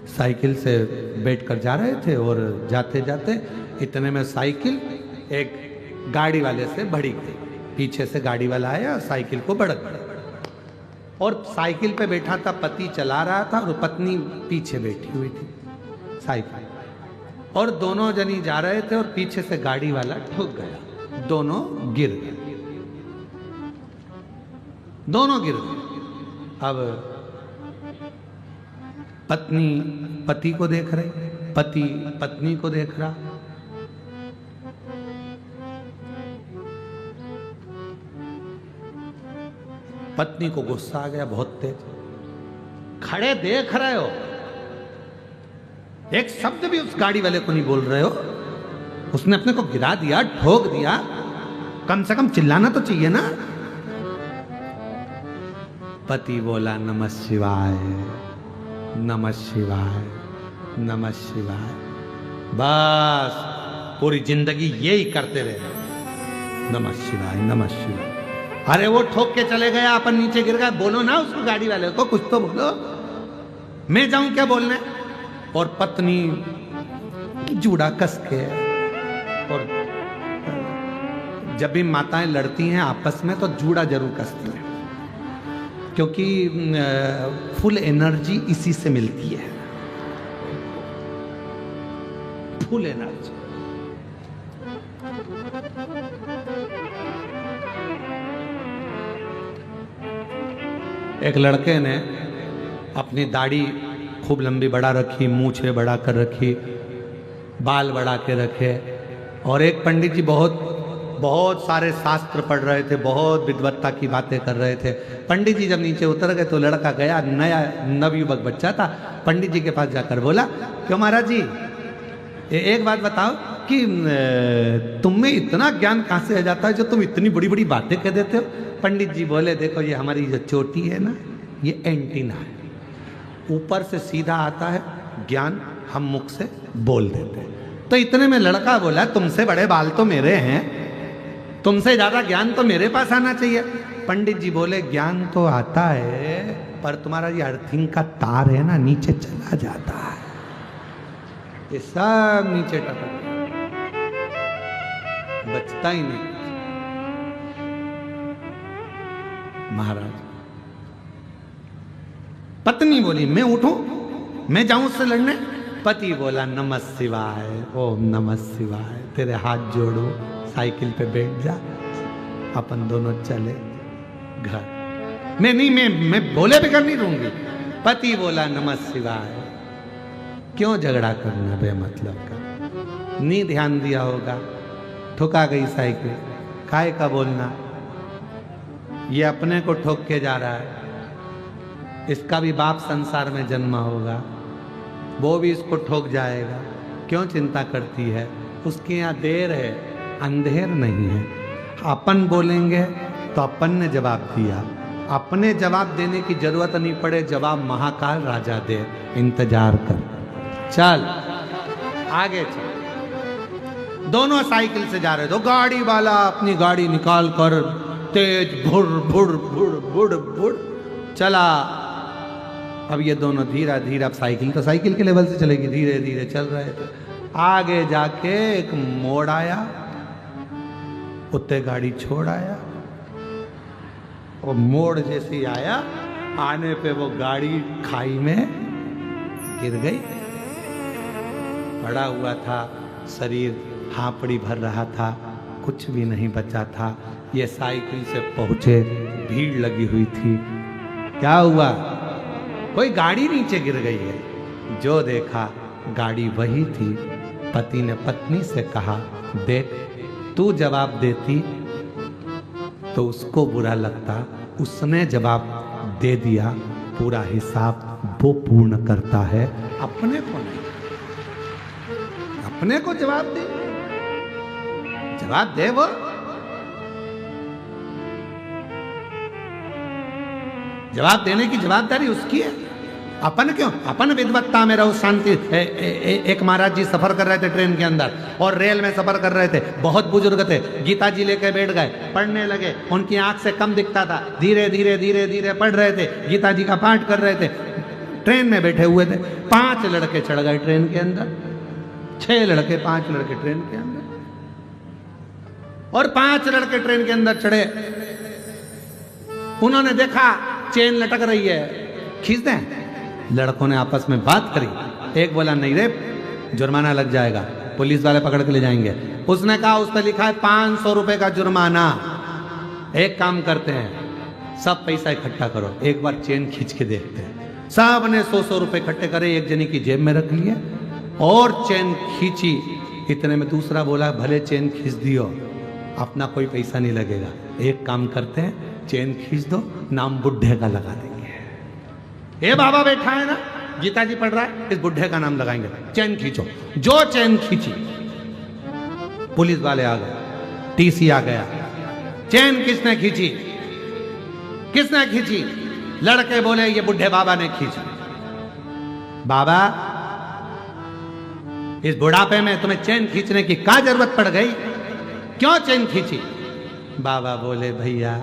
साइकिल से बैठकर जा रहे थे और जाते जाते इतने में साइकिल एक गाड़ी वाले से भड़क गई। पीछे से गाड़ी वाला आया और साइकिल को भड़क गया और साइकिल पे बैठा था पति, चला रहा था और पत्नी पीछे बैठी हुई थी साइकिल, और दोनों जनी जा रहे थे और पीछे से गाड़ी वाला ठुक गया, दोनों गिर गए, दोनों गिर गए। अब पत्नी पति को देख रही, पति पत्नी को देख रहा। पत्नी को गुस्सा आ गया बहुत तेज। खड़े देख रहे हो, एक शब्द भी उस गाड़ी वाले को नहीं बोल रहे हो, उसने अपने को गिरा दिया, ठोक दिया, कम से कम चिल्लाना तो चाहिए ना। पति बोला नमः शिवाय, नमः शिवाय, नमः शिवाय। बस पूरी जिंदगी यही करते रहे, नमः शिवाय, नमः शिवाय। अरे वो ठोक के चले गया, अपन नीचे गिर गए, बोलो ना उसको गाड़ी वाले को, कुछ तो बोलो, मैं जाऊं क्या बोलने। और पत्नी जूड़ा कस के, और जब भी माताएं लड़ती हैं आपस में तो जूड़ा जरूर कसती हैं, क्योंकि फुल एनर्जी इसी से मिलती है, फुल एनर्जी। एक लड़के ने अपनी दाढ़ी खूब लंबी बढ़ा रखी, मूछे बढ़ा कर रखी, बाल बढ़ा के रखे, और एक पंडित जी बहुत सारे शास्त्र पढ़ रहे थे, बहुत विद्वत्ता की बातें कर रहे थे। पंडित जी जब नीचे उतर गए तो लड़का गया, नया नवयुवक बच्चा था, पंडित जी के पास जाकर बोला, क्यों महाराज जी एक बात बताओ कि तुम में इतना ज्ञान कहाँ से आ जाता है जो तुम इतनी बड़ी बड़ी बातें कह देते हो। पंडित जी बोले, देखो ये हमारी जो चोटी है ना, ये एंटीना है, ऊपर से सीधा आता है ज्ञान, हम मुख से बोल देते हैं। तो इतने में लड़का बोला, तुमसे बड़े बाल तो मेरे हैं, तुमसे ज्यादा ज्ञान तो मेरे पास आना चाहिए। पंडित जी बोले, ज्ञान तो आता है पर तुम्हारा ये अर्थिंग का तार है ना, नीचे चला जाता है, ये सब नीचे टपक बचता ही नहीं। महाराज, पत्नी बोली, मैं उठूं, मैं जाऊं उससे लड़ने। पति बोला, नमः शिवाय, ओम नमः शिवाय, तेरे हाथ जोड़ो, साइकिल पे बैठ जा, अपन दोनों चले घर। मैं बोले बगैर नहीं रहूंगी। पति बोला, नमः शिवाय। क्यों झगड़ा करना बेमतलब का, नहीं ध्यान दिया होगा, ठुका गई साइकिल, काय का बोलना, ये अपने को ठोक के जा रहा है, इसका भी बाप संसार में जन्मा होगा, वो भी इसको ठोक जाएगा, क्यों चिंता करती है। उसके यहाँ देर है, अंधेर नहीं है। अपन बोलेंगे तो अपन ने जवाब दिया, अपने जवाब देने की जरूरत नहीं पड़े, जवाब महाकाल राजा दे, इंतजार कर। चल आगे चल। दोनों साइकिल से जा रहे तो गाड़ी वाला अपनी गाड़ी निकाल कर तेज भुड़ भुड़ भुड़ भुड़ भुड़ चला। अब ये दोनों धीरे धीरे, अब साइकिल तो साइकिल के लेवल से चलेगी, धीरे धीरे चल रहे थे। आगे जाके एक मोड़ आया, उत्ते गाड़ी छोड़ आया, और मोड़ जैसे ही आया, आने पे वो गाड़ी खाई में गिर गई। पड़ा हुआ था, शरीर हांपड़ी भर रहा था, कुछ भी नहीं बचा था। ये साइकिल से पहुंचे, भीड़ लगी हुई थी। क्या हुआ, कोई गाड़ी नीचे गिर गई है। जो देखा गाड़ी वही थी। पति ने पत्नी से कहा, देख तू जवाब देती तो उसको बुरा लगता, उसने जवाब दे दिया, पूरा हिसाब वो पूर्ण करता है, अपने को नहीं। अपने को जवाब दे, जवाब दे वो। जवाब देने की जवाबदारी उसकी है, अपन क्यों? अपन विद्वत्ता में रहो, शांति। एक महाराज जी सफर कर रहे थे ट्रेन के अंदर और रेल में सफर कर रहे थे, बहुत बुजुर्ग थे, गीता जी लेके बैठ गए, पढ़ने लगे, उनकी आंख से कम दिखता था, धीरे धीरे धीरे धीरे पढ़ रहे थे, गीता जी का पाठ कर रहे थे, ट्रेन में बैठे हुए थे। 5 लड़के चढ़ गए ट्रेन के अंदर, 6 लड़के 5 लड़के ट्रेन के अंदर, और 5 लड़के ट्रेन के अंदर चढ़े। उन्होंने देखा चेन लटक रही है, खींच दें। लड़कों ने आपस में बात करी, एक बोला नहीं रे, जुर्माना लग जाएगा, पुलिस वाले पकड़ के ले जाएंगे। उसने कहा उस पर लिखा है 500 रुपए का जुर्माना। एक काम करते हैं, सब पैसा इकट्ठा करो, एक बार चेन खींच के देखते हैं। सब ने 100 रुपए इकट्ठे करे, एक जनी की जेब में रख लिए और चेन खींची। इतने में दूसरा बोला भले चेन खींच दियो, अपना कोई पैसा नहीं लगेगा, एक काम करते हैं, चेन खींच दो, नाम बुढ़े का लगा देंगे। ये बाबा बैठा है ना, गीता जी पढ़ रहा है, इस बुढ़े का नाम लगाएंगे, चेन खींचो। जो चेन खींची, पुलिस वाले आ गए, टीसी आ गया। चेन किसने खींची? किसने खींची? लड़के बोले ये बुढ़े बाबा ने खींची। बाबा, इस बुढ़ापे में तुम्हें चेन खींचने की क्या जरूरत पड़ गई? क्यों चेन खींची? बाबा बोले भैया,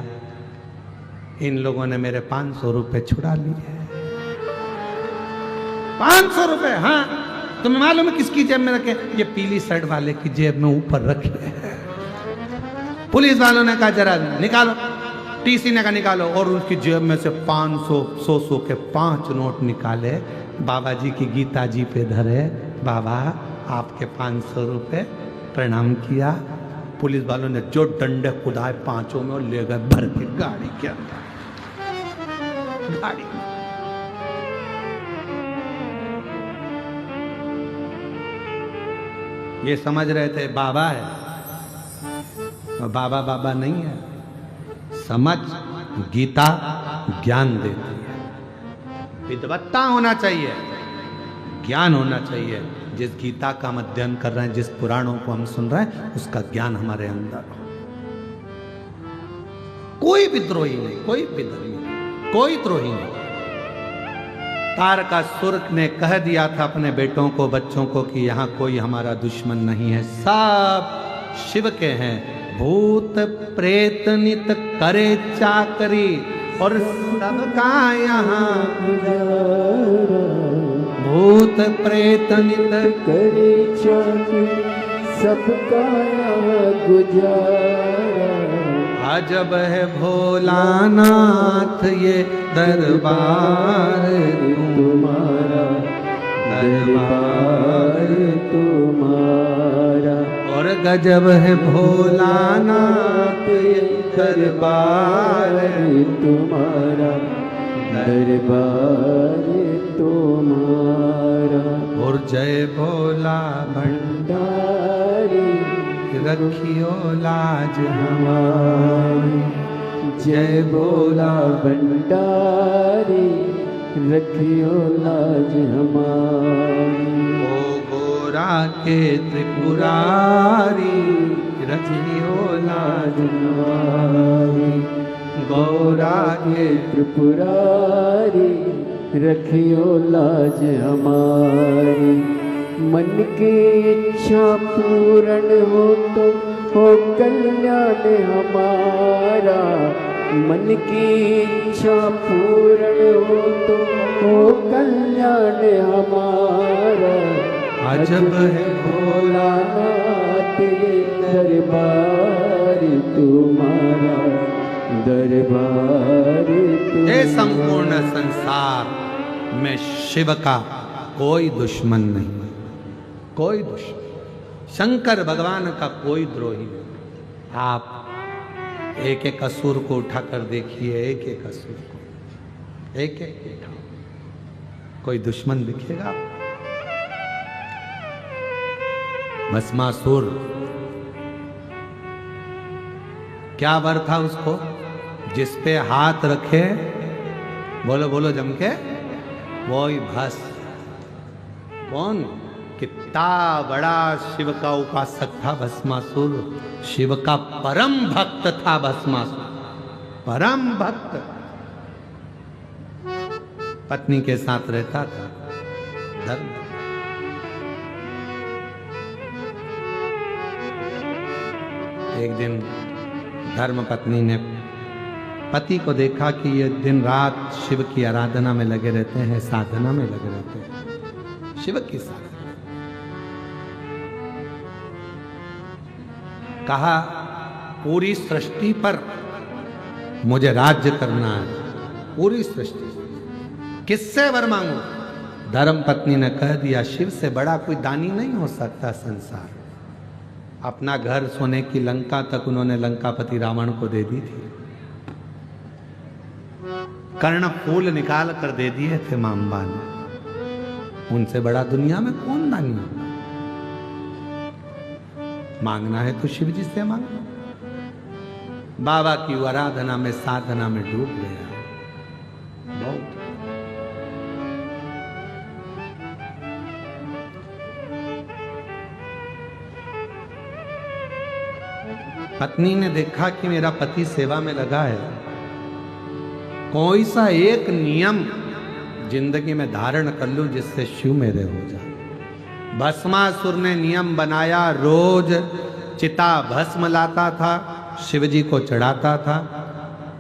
इन लोगों ने मेरे 500 रुपए छुड़ा लिए। 500 रुपए? हाँ, तुम्हें मालूम है किसकी जेब में रखे? ये पीली शर्ट वाले की जेब में ऊपर रखे। पुलिस वालों ने कहा जरा निकालो, टीसी ने कहा निकालो, और उसकी जेब में से 500 100 के 5 नोट निकाले, बाबा जी की गीता जी पे धरे। बाबा आपके 500 रुपए, प्रणाम किया। पुलिस वालों ने जो डंडे कुदाए 5 में और ले गए भर के गाड़ी के अंदर। गाड़ी ये समझ रहे थे बाबा है, बाबा बाबा नहीं है। समझ, गीता ज्ञान देती है। विद्वत्ता होना चाहिए, ज्ञान होना चाहिए। जिस गीता का हम अध्ययन कर रहे हैं, जिस पुराणों को हम सुन रहे हैं, उसका ज्ञान हमारे अंदर हो। कोई विद्रोही नहीं, कोई विद्रोही नहीं, कोई द्रोही नहीं। तारकासुर ने कह दिया था अपने बेटों को, बच्चों को कि यहां कोई हमारा दुश्मन नहीं है, सब शिव के हैं। भूत प्रेत नित करे चाकरी और सबका यहाँ भूत प्रेत नित करे चाकरी, सबका यहाँ गुजारा। अजब है भोलानाथ ये दरबार तुम्हारा, दरबार तुम्हारा। और गजब है भोलानाथ ये दरबार तुम्हारा, दरबार तुम्हारा। और जय भोला भंडारी रखियो लाज हमारी, जय भोला भंडारी रखियो लाज हमारी। ओ गोरा के त्रिपुरारी रखियो लाज हमारी, गौरा के त्रिपुरारी रखियो लाज हमारी। मन की इच्छा पूर्ण हो तो हो कल्याण हमारा। मन की इच्छा पूर्ण हो तो हो कल्याण हमारा। अजब है भोलानाथ ये दरबार तुम्हारा, दरबार ये संपूर्ण संसार में शिव का कोई दुश्मन नहीं, कोई दुश्मन। शंकर भगवान का कोई द्रोही नहीं। आप एक एक असुर को उठाकर देखिए, एक एक असुर को, एक एक उठाओ, कोई दुश्मन दिखेगा? भस्मासुर, क्या वर था उसको? जिस पे हाथ रखे बोलो बोलो जम के, वही भस्म। कौन? कितना बड़ा शिव का उपासक था भस्मासुर, शिव का परम भक्त था भस्मासुर, परम भक्त। पत्नी के साथ रहता था, धर्म। एक दिन धर्म पत्नी ने पति को देखा कि ये दिन रात शिव की आराधना में लगे रहते हैं, साधना में लगे रहते हैं, शिव की साधना। कहा पूरी सृष्टि पर मुझे राज्य करना है, पूरी सृष्टि। किससे वर मांगू? धर्म पत्नी ने कह दिया, शिव से बड़ा कोई दानी नहीं हो सकता संसार। अपना घर सोने की लंका तक उन्होंने लंकापति रावण को दे दी थी, कर्ण फूल निकाल कर दे दिए थे मांबा ने। उनसे बड़ा दुनिया में कौन दानी है? मांगना है तो शिव जी से मांगो। बाबा की आराधना में साधना में डूब गया बहुत। पत्नी ने देखा कि मेरा पति सेवा में लगा है, कोई सा एक नियम जिंदगी में धारण कर लूं जिससे शिव मेरे हो जाए। भस्मासुर ने नियम बनाया, रोज चिता भस्म लाता था, शिव जी को चढ़ाता था।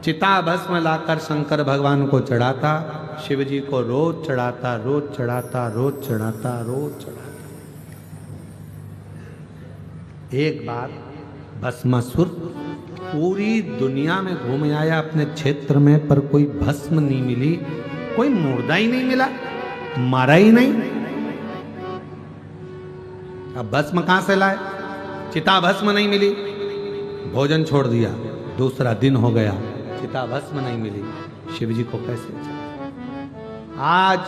चिता भस्म लाकर शंकर भगवान को चढ़ाता, शिव जी को रोज चढ़ाता, रोज चढ़ाता, रोज चढ़ाता, रोज चढ़ाता। एक बार भस्मासुर पूरी दुनिया में घूम आया अपने क्षेत्र में, पर कोई भस्म नहीं मिली, कोई मुर्दा ही नहीं मिला, मारा ही नहीं। अब भस्म कहां से लाए? चिता भस्म नहीं मिली, भोजन छोड़ दिया। दूसरा दिन हो गया, चिता भस्म नहीं मिली, शिव जी को कैसे चढ़े? आज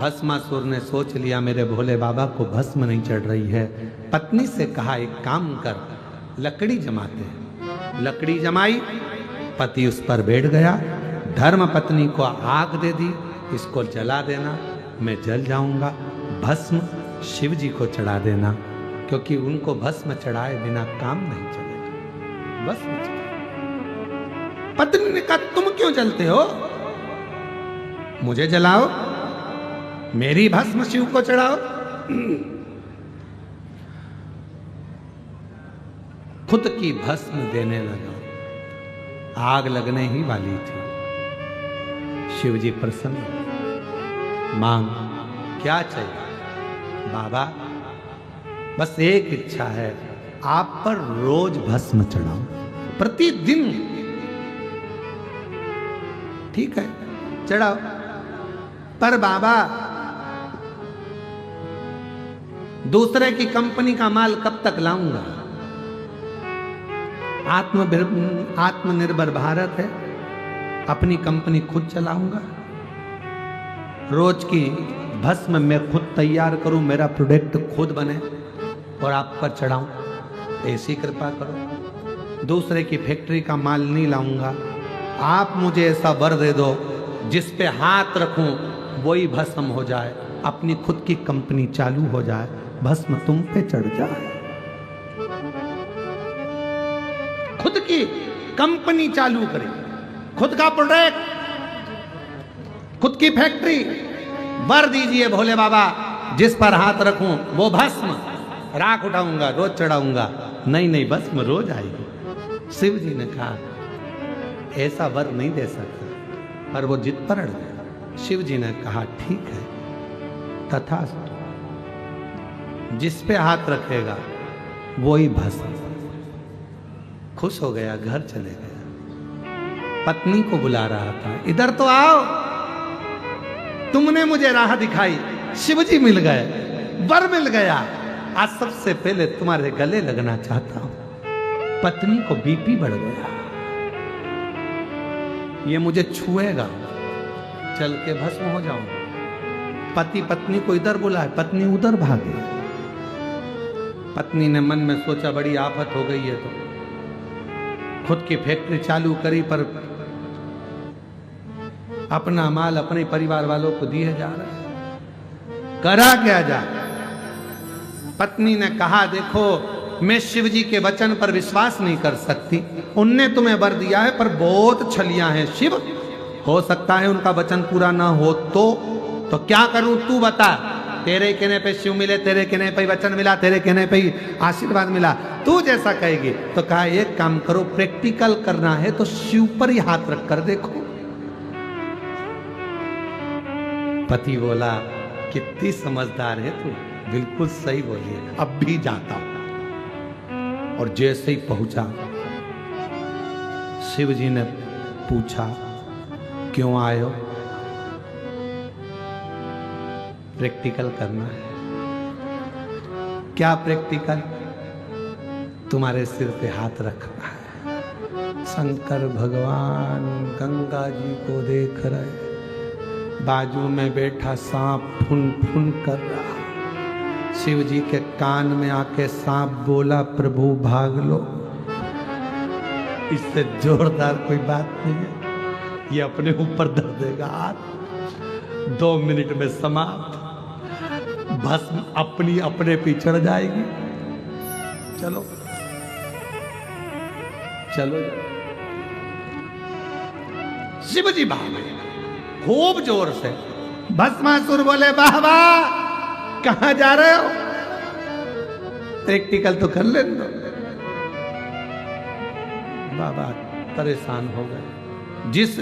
भस्मासुर ने सोच लिया मेरे भोले बाबा को भस्म नहीं चढ़ रही है। पत्नी से कहा एक काम कर, लकड़ी जमाते हैं। लकड़ी जमाई, पति उस पर बैठ गया। धर्म पत्नी को आग दे दी, इसको जला देना, मैं जल जाऊंगा। भस्म शिव जी को चढ़ा देना, क्योंकि उनको भस्म चढ़ाए बिना काम नहीं चलेगा। भस्म चढ़ा। पत्नी ने कहा तुम क्यों जलते हो? मुझे जलाओ, मेरी भस्म शिव को चढ़ाओ। खुद की भस्म देने लगा। आग लगने ही वाली थी। शिव जी प्रसन्न। मांग, क्या चाहिए? बाबा बस एक इच्छा है, आप पर रोज भस्म चढ़ाऊं, प्रतिदिन। ठीक है, चढ़ाओ, पर बाबा दूसरे की कंपनी का माल कब तक लाऊंगा? आत्मनिर्भर भारत है, अपनी कंपनी खुद चलाऊंगा। रोज की भस्म मैं खुद तैयार करूं, मेरा प्रोडक्ट खुद बने और आप पर चढ़ाऊं, ऐसी कृपा करो। दूसरे की फैक्ट्री का माल नहीं लाऊंगा। आप मुझे ऐसा वर दे दो, जिस पे हाथ रखूं वही भस्म हो जाए, अपनी खुद की कंपनी चालू हो जाए, भस्म तुम पे चढ़ जाए। खुद की कंपनी चालू करें, खुद का प्रोडक्ट, खुद की फैक्ट्री। वर दीजिए भोले बाबा, जिस पर हाथ रखूं वो भस्म, राख उठाऊंगा, रोज चढ़ाऊंगा। नहीं नहीं, भस्म रोज आएगी। शिव जी ने कहा ऐसा वर नहीं दे सकता, पर वो जिद पर अड़ गया। शिव जी ने कहा ठीक है, तथास्तु, जिस पे हाथ रखेगा वही भस्म। खुश हो गया, घर चले गया। पत्नी को बुला रहा था, इधर तो आओ, तुमने मुझे राह दिखाई, शिवजी मिल गए, वर मिल गया, आज सबसे पहले तुम्हारे गले लगना चाहता हूं। पत्नी को बीपी बढ़ गया, ये मुझे छुएगा, चल के भस्म हो जाऊंगा। पति पत्नी को इधर बुलाए, पत्नी उधर भागे। पत्नी ने मन में सोचा बड़ी आफत हो गई है, तो खुद की फैक्ट्री चालू करी, पर अपना माल अपने परिवार वालों को दिए जा रहे हैं। करा क्या जा? पत्नी ने कहा, देखो मैं शिव जी के वचन पर विश्वास नहीं कर सकती, उनने तुम्हें वर दिया है पर बहुत छलियां हैं शिव, हो सकता है उनका वचन पूरा ना हो तो क्या करूं तू बता। तेरे कहने पे शिव मिले, तेरे कहने पे वचन मिला, तेरे कहने पे आशीर्वाद मिला, तू जैसा कहेगी। तो कहा एक काम करो, प्रैक्टिकल करना है तो शिव पर ही हाथ रख कर देखो। पति बोला, कितनी समझदार है तू, बिल्कुल सही बोली, अब भी जाता हूं। और जैसे ही पहुंचा, शिव जी ने पूछा, क्यों आए हो? प्रैक्टिकल करना है। क्या प्रैक्टिकल? तुम्हारे सिर पे हाथ रखना है। शंकर भगवान गंगा जी को देख रहे, बाजू में बैठा सांप फुन फुन कर रहा। शिव जी के कान में आके सांप बोला, प्रभु भाग लो। इससे जोरदार कोई बात नहीं है, ये अपने ऊपर धर देगा हाथ। 2 मिनट में समाप्त, भस्म अपनी अपने पे चढ़ जाएगी। चलो चलो, शिव जी भागे खूब जोर से। भस्मासुर बोले, वाह वाह, कहां जा रहे हो? प्रैक्टिकल तो कर लेने दो। बाबा परेशान हो गए। जिस